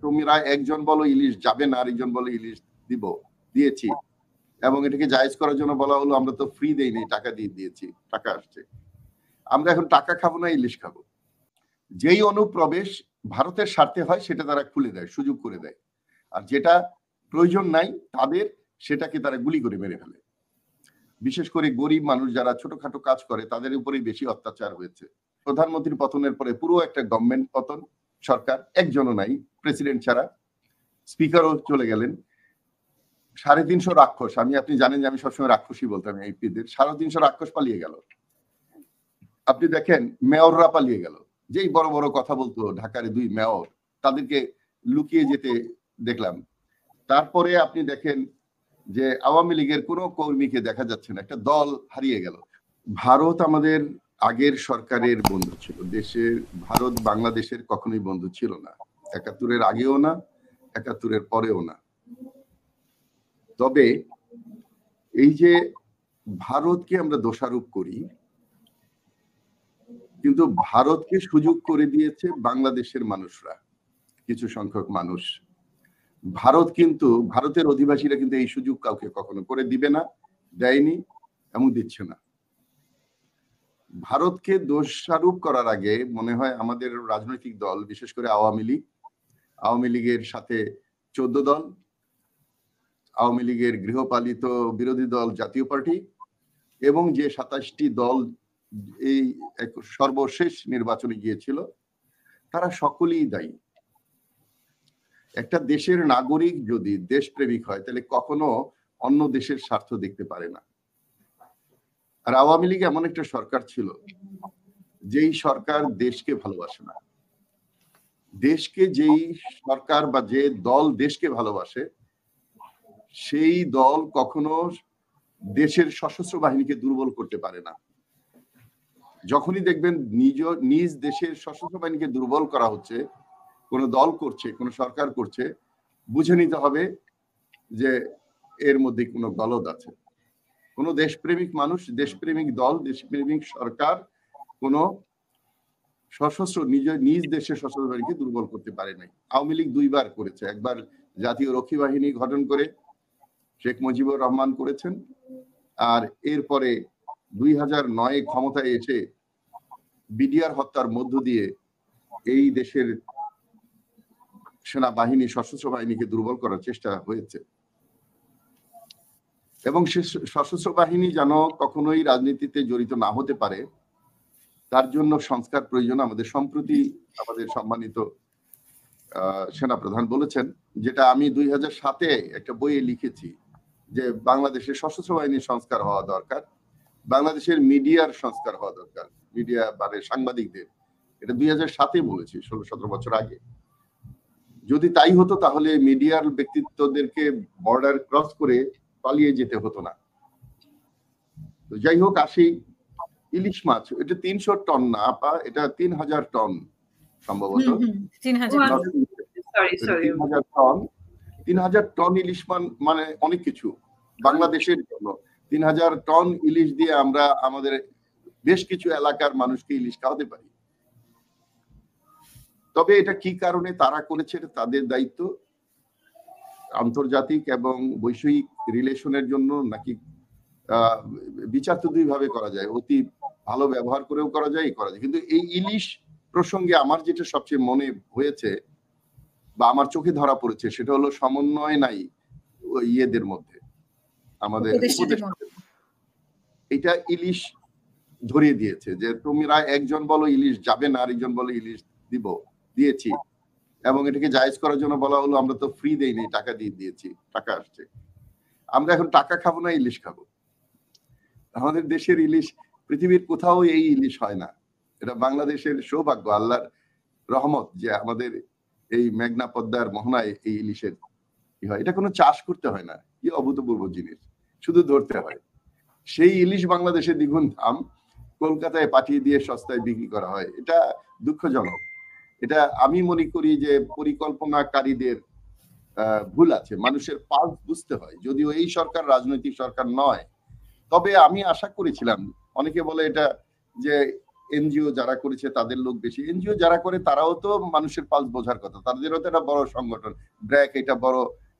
তোমরা একজন বলো ইলিশ যাবে না, আরেকজন বলো ইলিশ দিয়েছি, এবং এটাকে জায়েজ করার জন্য বলা হলো আমরা তো ফ্রি দেইনি, টাকা দিয়ে দিয়েছি, টাকা আসছে। আমরা এখন টাকা খাবো না, ইলিশ খাবো। যেই অনুপ্রবেশ ভারতের স্বার্থে হয় সেটা তারা খুলে দেয়, সুযোগ করে দেয়, আর যেটা প্রয়োজন নাই তাদের সেটাকে তারা গুলি করে মেরে ফেলে। বিশেষ করে গরিব মানুষ যারা ছোটখাটো কাজ করে তাদের উপরেই বেশি অত্যাচার হয়েছে। প্রধানমন্ত্রী পতনের পরে পুরো একটা গভর্নমেন্ট পতন, সরকার একজনও নাই, প্রেসিডেন্ট ছাড়া, স্পিকারও চলে গেলেন। 350 রাক্ষস, আপনি জানেন যে আমি সবসময় রাক্ষসই বলতাম এই পিদের, 350 রাক্ষস পালিয়ে গেল। আপনি দেখেন মেয়ররা পালিয়ে গেল, যেই বড় বড় কথা বলতো ঢাকার 2 মেয়র, তাদেরকে লুকিয়ে যেতে দেখলাম। তারপরে আপনি দেখেন যে আওয়ামী লীগের কোনো কর্মীকে দেখা যাচ্ছে না, একটা দল হারিয়ে গেল। ভারত আমাদের আগের সরকারের বন্ধু ছিল, দেশের ভারত বাংলাদেশের কখনোই বন্ধু ছিল না, 71-এর আগেও না, 71-এর পরেও না। তবে এই যে ভারতকে আমরা দোষারোপ করি, কিন্তু ভারতকে সুযোগ করে দিয়েছে বাংলাদেশের মানুষরা, কিছু সংখ্যক মানুষ। ভারতের অধিবাসীরা কিন্তু এই সুযোগ কাউকে কখনো করে দিবে না, দেয়নি এবং দিচ্ছে না। ভারতকে দোষারোপ করার আগে মনে হয় আমাদের রাজনৈতিক দল, বিশেষ করে আওয়ামী লীগের সাথে 14 দল, আওয়ামী লীগের গৃহপালিত বিরোধী দল জাতীয় পার্টি, এবং যে 27টি দল এই সর্বশেষ নির্বাচনে গিয়েছিল, তারা সকলেই দায়ী। একটা দেশের নাগরিক যদি দেশপ্রেমিক হয় তাহলে কখনো অন্য দেশের স্বার্থ দেখতে পারে না। আর আওয়ামী লীগ এমন একটা সরকার ছিল যেই সরকার দেশকে ভালোবাসে না। দেশকে যেই সরকার বা যে দল দেশকে ভালোবাসে, সেই দল কখনো দেশের সশস্ত্র বাহিনীকে দুর্বল করতে পারে না। যখনই দেখবেন নিজ দেশের সশস্ত্র বাহিনীকে দুর্বল করা হচ্ছে, কোন দল করছে, কোন সরকার করছে, বুঝে নিতে হবে যে এর মধ্যে কোনো গলদ আছে। কোন দেশপ্রেমিক মানুষ, দেশপ্রেমিক দল, দেশপ্রেমিক সরকার কোন নিজ দেশের সশস্ত্র বাহিনীকে দুর্বল করতে পারে নাই। আওয়ামী লীগ 2 বার করেছে, একবার জাতীয় রক্ষী বাহিনী গঠন করে শেখ মুজিবুর রহমান করেছেন, আর এরপরে 2009-এ ক্ষমতায় এসে বিডিআর হত্যার মধ্য দিয়ে এই দেশের সেনাবাহিনী, সশস্ত্র বাহিনীকে দুর্বল করার চেষ্টা হয়েছে। এবং সশস্ত্র বাহিনী যেন কখনোই রাজনীতিতে জড়িত না হতে পারে, তার জন্য সংস্কার প্রয়োজন। সম্প্রতি আমাদের সম্মানিত সেনাপ্রধান বলেছেন, যেটা আমি 2007-এ একটা বইয়ে লিখেছি, যে বাংলাদেশের সশস্ত্র বাহিনীর সংস্কার হওয়া দরকার, বাংলাদেশের মিডিয়ার সংস্কার হওয়া দরকার, মিডিয়া মানে সাংবাদিকদের। এটা 2007-এ বলেছি, 16-17 বছর আগে। যদি তাই হতো তাহলে মিডিয়ার ব্যক্তিত্বদেরকে বর্ডার ক্রস করে পালিয়ে যেতে হতো না। তো যাই হোক, আসি ইলিশ মাছ। এটা 300 টন না আপা, এটা 3000 টন সম্ভবত। 3000 টন ইলিশ মানে অনেক কিছু বাংলাদেশের জন্য। 3000 টন ইলিশ দিয়ে আমরা আমাদের বেশ কিছু এলাকার মানুষকে ইলিশ খাওয়াতে পারি। তবে এটা কি কারণে তারা করেছে, এটা তাদের দায়িত্ব। আন্তর্জাতিক এবং বৈষয়িক রিলেশনের জন্য নাকি বিচার তো 2 ভাবে করা যায়, অতি ভালো ব্যবহার করেও করা যায়, কিন্তু এই ইলিশ প্রসঙ্গে আমার যেটা সবচেয়ে মনে হয়েছে বা আমার চোখে ধরা পড়েছে, সেটা হলো সমন্বয় নাই ইয়েদের মধ্যে, আমাদের এটা ইলিশ ধরিয়ে দিয়েছে যে তোমরা একজন বলো ইলিশ যাবে না, আরেকজন বলো ইলিশ দিয়েছি, এবং এটাকে জায়েজ করার জন্য বলা হলো আমরা তো ফ্রি দেইনি, টাকা দিয়ে দিয়েছি, টাকা আসছে। আমরা এখন টাকা খাবো না, ইলিশ খাবো। আমাদের দেশের ইলিশ পৃথিবীর কোথাও এই ইলিশ হয় না। এটা বাংলাদেশের সৌভাগ্য, আল্লাহর রহমত যে আমাদের এই মেঘনা পদ্মার মোহনায় এই ইলিশের কি হয়। এটা কোনো চাষ করতে হয় না, কি অভূতপূর্ব জিনিস, শুধু ধরতে হয়। সেই ইলিশ বাংলাদেশে দ্বিগুণ দাম, কলকাতায় পাঠিয়ে দিয়ে সস্তায় বিক্রি করা হয়। এটা দুঃখজনক। এটা আমি মনে করি যে পরিকল্পনাকারীদের ভুল আছে। মানুষের পালস বুঝতে হয়, যদিও এই সরকার রাজনৈতিক সরকার নয়। তবে আমি আশা করেছিলাম, অনেকে বলে এটা যে এনজিও যারা করেছে তাদের লোক বেশি। এনজিও যারা করে তারাও তো মানুষের পালস বোঝার কথা, তাদেরও তো একটা বড় সংগঠন। ব্র্যাক এটা বড়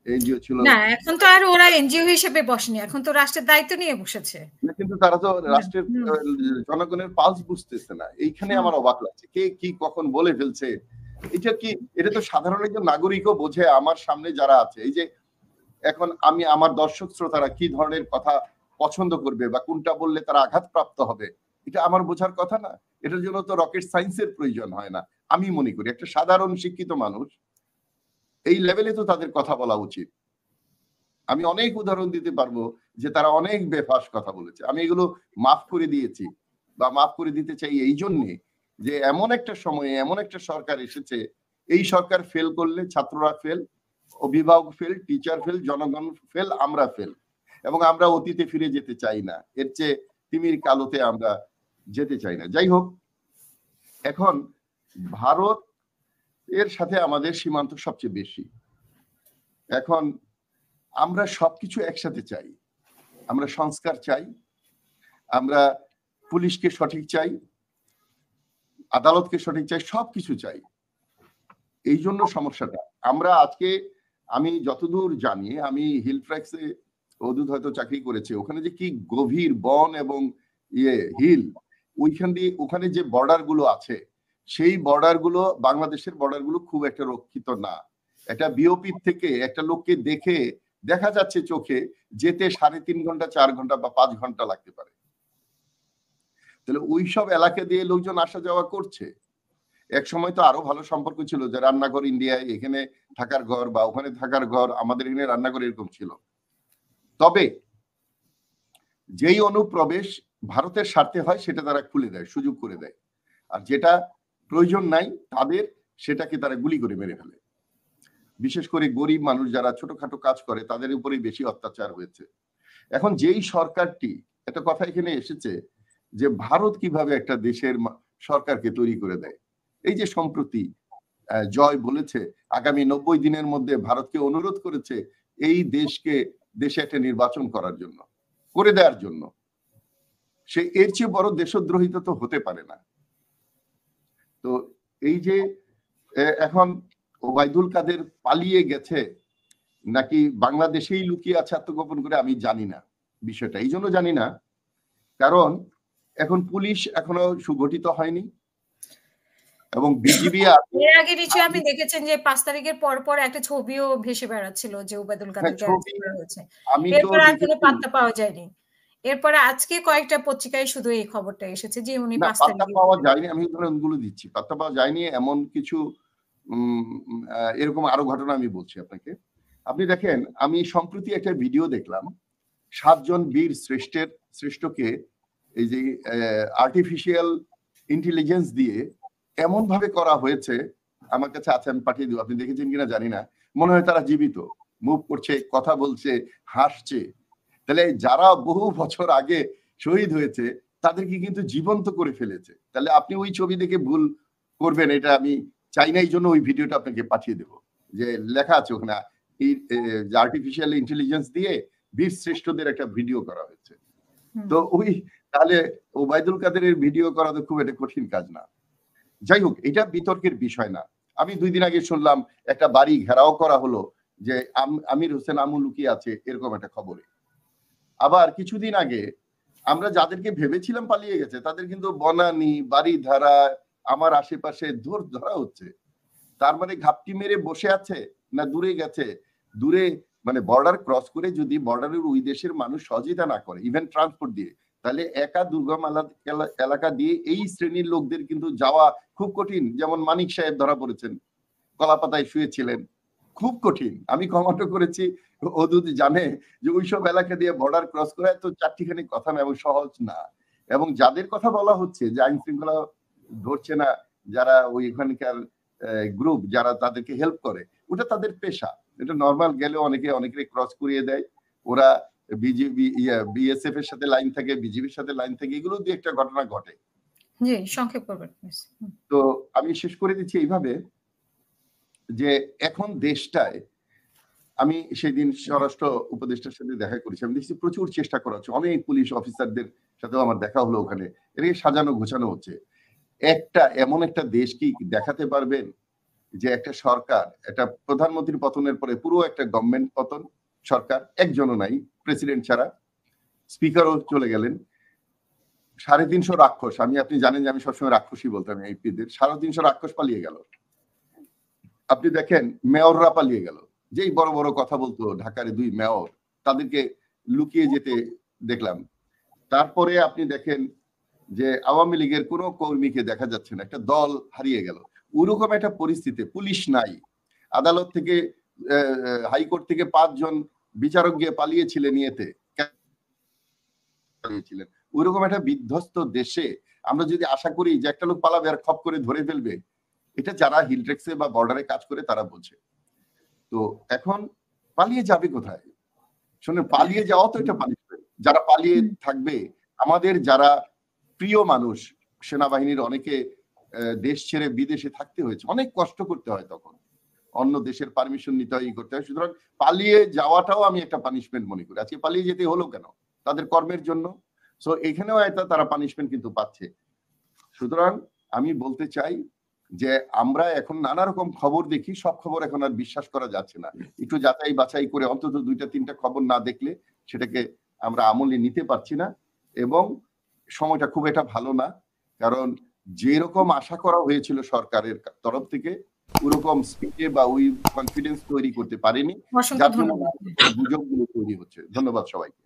এনজিও ছিল না, এখন তো আর ওরা এনজিও হিসেবে বসেনি, এখন তো রাষ্ট্রের দায়িত্ব নিয়ে বসেছে। কিন্তু তারা তো রাষ্ট্রের জনগণের পালস বুঝতেছে না। এইখানে আমার অবাক লাগছে, কে কি কখন বলে ফেলছে। এটা তো সাধারণ একজন নাগরিকও বোঝে। আমার সামনে যারা আছে, এই যে এখন আমি আমার দর্শক শ্রোতারা কি ধরনের কথা পছন্দ করবে বা কোনটা বললে তারা আঘাতপ্রাপ্ত হবে, এটা আমার বোঝার কথা না। এটার জন্য তো রকেট সায়েন্সের প্রয়োজন হয় না। আমি মনে করি একটা সাধারণ শিক্ষিত মানুষ এই লেভেলে তো তাদের কথা বলা উচিত। আমি অনেক উদাহরণ দিতে পারবো যে তারা অনেক বেফাস কথা বলেছে, আমি এগুলো মাফ করে দিয়েছি বা মাফ করে দিতে চাই এই জন্যে যে এমন একটা সময়ে এমন একটা সরকার এসেছে, এই সরকার ফেল করলে ছাত্ররা ফেল, অভিভাবক ফেল, টিচার ফেল, জনগণ ফেল, আমরা ফেল। এবং আমরা অতীতে ফিরে যেতে চাই না, এর চেয়ে তিমির কালোতে আমরা যেতে চাই না। যাই হোক, এখন ভারত এর সাথে আমাদের সীমান্ত সবচেয়ে বেশি। এখন আমরা সবকিছু একসাথে চাই, আমরা সংস্কার চাই, আমরা পুলিশকে সঠিক চাই, আদালতকে সঠিক চাই, সবকিছু চাই। এই জন্য সমস্যাটা আমরা আজকে, আমি যতদূর জানি, আমি হিলফ্র্যাক্সে অদূত হয়তো চাকরি করেছে, ওখানে যে কি গভীর বন এবং হিল, ওইখান দিয়ে ওখানে যে বর্ডার গুলো আছে, সেই বর্ডার গুলো বাংলাদেশের বর্ডার গুলো খুব একটা রক্ষিত না। একটা বিওপি থেকে একটা লোককে দেখে দেখা যাচ্ছে চোখে যেতে 3.5 ঘন্টা, 4 ঘন্টা বা 5 ঘন্টা লাগতে পারে। তাহলে ওইসব এলাকা দিয়ে লোকজন আসা যাওয়া করছে। এক সময় তো আরো ভালো সম্পর্ক ছিল, যে রান্নাঘর ইন্ডিয়ায়, এখানে থাকার ঘর বা ওখানে থাকার ঘর, আমাদের এখানে রান্নাঘর, এরকম ছিল। তবে যেই অনুপ্রবেশ ভারতের স্বার্থে হয় সেটা তারা খুলে দেয়, সুযোগ করে দেয়, আর যেটা প্রয়োজন নাই তাদের সেটাকে তারা গুলি করে মেরে ফেলে। বিশেষ করে গরিব মানুষ যারা ছোটখাটো কাজ করে তাদের উপরেই বেশি অত্যাচার হয়েছে। এখন যেই সরকারটি, একটা কথা এখানে এসেছে যে ভারত কিভাবে একটা দেশের সরকারকে তৈরি করে দেয়। এই যে সম্প্রতি জয় বলেছে আগামী 90 দিনের মধ্যে ভারতকে অনুরোধ করেছে এই দেশে একটা নির্বাচন করার জন্য, করে দেওয়ার জন্য। সে এর চেয়ে বড় দেশদ্রোহিতা তো হতে পারে না। তো এই যে এখন ওবায়দুল কাদের পালিয়ে গেছে নাকি বাংলাদেশেই লুকিয়ে আছে আত্মগোপন করে, আমি জানি না বিষয়টা। এই জন্য জানি না কারণ এখন পুলিশ এখনো সুগঠিত হয়নি এবং বিজিবি এর আগে নিশ্চয়ই আপনি দেখেছেন যে 5 তারিখের পর একটা ছবিও ভেসে বেড়াচ্ছিল যে ওবায়দুল কাদেরকে অ্যারেস্ট করা হয়েছে। এরপর আর কোনো পাত্তা পাওয়া যায়নি। এরপরে আজকে কয়েকটা পত্রিকায় শুধু এই খবরটা এসেছে যে উনি 5 তারিখে পাত্তা পাওয়া যায়নি। আমি উদাহরণগুলো দিচ্ছি, পাত্তা পাওয়া যায়নি এমন কিছু এরকম আরো ঘটনা আমি বলছি আপনাকে। আপনি দেখেন, আমি সম্প্রতি একটা ভিডিও দেখলাম, 7 জন বীর শ্রেষ্ঠকে এই যে আর্টিফিশিয়াল ইন্টেলিজেন্স দিয়ে এমন ভাবে করা হয়েছে, আমার কাছে আছে, আমি পাঠিয়ে দিব, আপনি দেখেছেন কিনা জানি না। মনে হয় তারা জীবিত, মুভ করছে, কথা বলছে, হাসছে। তাহলে যারা বহু বছর আগে শহীদ হয়েছে তাদেরকে কিন্তু জীবন্ত করে ফেলেছে। তাহলে আপনি ওই ছবি দেখে ভুল করবেন এটা আমি চাই না, এই জন্য ওই ভিডিওটা আপনাকে পাঠিয়ে দেব, যে লেখা আছে ওখানে আর্টিফিশিয়াল ইন্টেলিজেন্স দিয়ে বীর শ্রেষ্ঠদের একটা ভিডিও করা হয়েছে। তো ওই তাহলে ওবায়দুল কাদেরের ভিডিও করা তো খুব একটা কঠিন কাজ না। যাই হোক, এটা বিতর্কের বিষয় না। আমি 2 দিন আগে শুনলাম একটা বাড়ি ঘেরাও করা হলো যে আমির হোসেন আমু লুকিয়ে আছে, এরকম একটা খবরে। আবার কিছুদিন আগে আমরা যাদেরকে ভেবেছিলাম পালিয়ে গেছে তাদের কিন্তু বনানী, বাড়িধারা, আমার আশেপাশে ধরা হচ্ছে। তার মানে ঘাপটি মেরে বসে আছে না দূরে গেছে? দূরে মানে বর্ডার ক্রস করে যদি বর্ডারের ওই দেশের মানুষ সহযোগিতা না করে, ইভেন ট্রান্সপোর্ট দিয়ে, তাহলে একা দুর্গম এলাকা দিয়ে এই শ্রেণীর লোকদের কিন্তু যাওয়া খুব কঠিন। যেমন মানিক সাহেব ধরা পড়েছেন, কলাপাতায় শুয়েছিলেন, খুব কঠিন। আমি কমান্ডো করেছি, অদূত জানে যে ওইসব এলাকা দিয়ে বর্ডার ক্রস করা তো চারটিখানি কথা না এবং সহজ না। এবং যাদের কথা বলা হচ্ছে যে আইন শৃঙ্খলা ধরছে না, যারা ওইখানকার গ্রুপ যারা তাদেরকে হেল্প করে, ওটা তাদের পেশা। এটা নর্মাল গেলে অনেকে ক্রস করিয়ে দেয়। ওরা বিজেপি বিএসএফ এর সাথে লাইন থাকে, বিজেপির সাথে লাইন থাকে, এগুলো দিয়ে একটা ঘটনা ঘটে। জি, সংক্ষেপ করবেন। তো আমি শেষ করে দিচ্ছি এইভাবে যে এখন দেশটায়, আমি সেদিন স্বরাষ্ট্র উপদেষ্টার সাথে দেখা করেছি, আমি দেখছি প্রচুর চেষ্টা করা হচ্ছে, অনেক পুলিশ অফিসারদের সাথেও আমার দেখা হলো ওখানে, এটাকে সাজানো গোছানো হচ্ছে। এমন একটা দেশ কি দেখাতে পারবেন যে একটা সরকার, একটা প্রধানমন্ত্রীর পতনের পরে পুরো একটা গভর্নমেন্ট পতন, সরকার একজনও নাই প্রেসিডেন্ট ছাড়া, স্পিকারও চলে গেলেন, 350 রাক্ষস, আপনি জানেন যে আমি সবসময় রাক্ষসই বলতাম এমপিদের, 350 রাক্ষস পালিয়ে গেল। আপনি দেখেন মেয়ররা পালিয়ে গেল, যেই বড় বড় কথা বলতো ঢাকার 2 মেয়র, তাদেরকে লুকিয়ে যেতে দেখলাম। তারপরে আপনি দেখেন যে আওয়ামী লীগের কোনো কর্মীকে দেখা যাচ্ছে না, একটা দল হারিয়ে গেল। ওরকম একটা পরিস্থিতি, পুলিশ নাই, আদালত থেকে হাইকোর্ট থেকে 5 জন বিচারক গিয়ে পালিয়েছিলেন, ওইরকম একটা বিধ্বস্ত দেশে আমরা যদি আশা করি যে একটা লোক পালাবে আর খপ করে ধরে ফেলবে, এটা যারা হিলট্রেক্সে বা বর্ডারে কাজ করে তারা বোঝে। তো এখন পালিয়ে যাবে কোথায়? শুনে পালিয়ে যাওয়া তো এটা পানিশমেন্ট। যারা পালিয়ে থাকবে, আমাদের যারা প্রিয় মানুষ, সেনাবাহিনীর অনেকে দেশ ছেড়ে বিদেশে থাকতে হয়েছে, অনেক কষ্ট করতে হয়, তখন অন্য দেশের পারমিশন নিতে হয়, করতে হয়। সুতরাং পালিয়ে যাওয়াটাও আমি একটা পানিশমেন্ট মনে করি। আজকে পালিয়ে যেতে হলো কেন? তাদের কর্মের জন্য। সো এখানেও একটা তারা পানিশমেন্ট কিন্তু পাচ্ছে। সুতরাং আমি বলতে চাই যে আমরা এখন নানা রকম খবর দেখি, সব খবর এখন আর বিশ্বাস করা যাচ্ছে না। একটু যাচাই বাছাই করে অন্তত 2টা-3টা খবর না দেখলে সেটাকে আমরা আমলে নিতে পারছি না, এবং সময়টা খুব একটা ভালো না। কারণ যেরকম আশা করা হয়েছিল সরকারের তরফ থেকে, ওরকম স্পিডে বা ওই কনফিডেন্স তৈরি করতে পারেনি, যার জন্য গুজবগুলো তৈরি হচ্ছে। ধন্যবাদ সবাইকে।